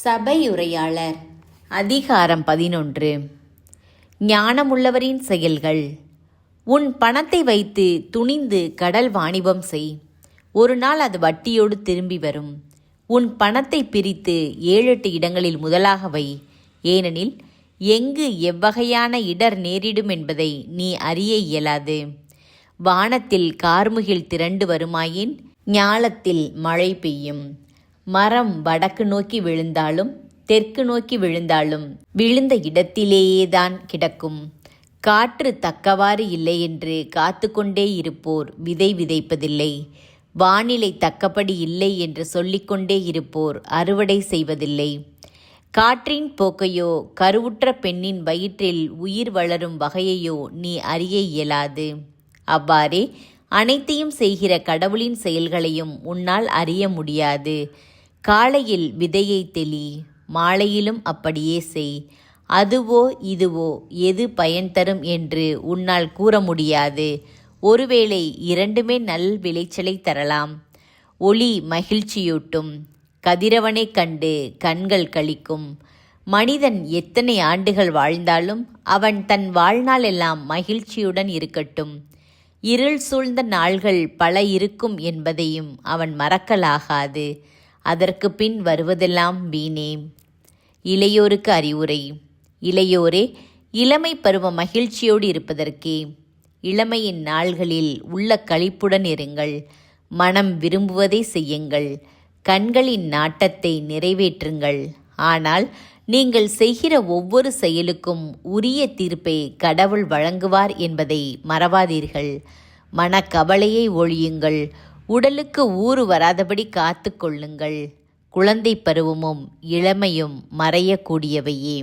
சபையுரையாளர் அதிகாரம் 11. ஞானமுள்ளவரின் செயல்கள். உன் பணத்தை வைத்து துணிந்து கடல் வாணிபம் செய். ஒரு நாள் அது வட்டியோடு திரும்பி வரும். உன் பணத்தை பிரித்து 7-8 இடங்களில் முதலாக வை. ஏனெனில் எங்கு எவ்வகையான இடர் நேரிடும் என்பதை நீ அறிய இயலாது. வானத்தில் கார்முகில் திரண்டு வருமாயின் ஞாலத்தில் மழை பெய்யும். மரம் வடக்கு நோக்கி விழுந்தாலும் தெற்கு நோக்கி விழுந்தாலும் விழுந்த இடத்திலேயேதான் கிடக்கும். காற்று தக்கவாறு இல்லை என்று காத்து கொண்டே இருப்போர் விதை விதைப்பதில்லை. வானிலை தக்கபடி இல்லை என்று சொல்லிக்கொண்டே இருப்போர் அறுவடை செய்வதில்லை. காற்றின் போக்கையோ கருவுற்ற பெண்ணின் வயிற்றில் உயிர் வளரும் வகையையோ நீ அறிய இயலாது. அவ்வாறே அனைத்தையும் செய்கிற கடவுளின் செயல்களையும் உன்னால் அறிய முடியாது. காலையில் விதையை தெளி, மாலையிலும் அப்படியே செய். அதுவோ இதுவோ எது பயன் தரும் என்று உன்னால் கூற முடியாது. ஒருவேளை இரண்டுமே நல் விளைச்சலை தரலாம். ஒளி மகிழ்ச்சியூட்டும். கதிரவனைக் கண்டு கண்கள் களிக்கும். மனிதன் எத்தனை ஆண்டுகள் வாழ்ந்தாலும் அவன் தன் வாழ்நாள் எல்லாம் மகிழ்ச்சியுடன் இருக்கட்டும். இருள் சூழ்ந்த நாள்கள் பல இருக்கும் என்பதையும் அவன் மறக்கலாகாது. அதற்கு பின் வருவதெல்லாம் வீணே. இளையோருக்கு அறிவுரை. இளையோரே, இளமை பருவ மகிழ்ச்சியோடு இருப்பதற்கே. இளமையின் நாள்களில் உள்ள களிப்புடன் இருங்கள். மனம் விரும்புவதை செய்யுங்கள். கண்களின் நாட்டத்தை நிறைவேற்றுங்கள். ஆனால் நீங்கள் செய்கிற ஒவ்வொரு செயலுக்கும் உரிய தீர்ப்பை கடவுள் வழங்குவார் என்பதை மறவாதீர்கள். மனக்கவலையை ஒழியுங்கள். உடலுக்கு ஊறு வராதபடி காத்து கொள்ளுங்கள். குழந்தை பருவமும் இளமையும் மறையக்கூடியவையே.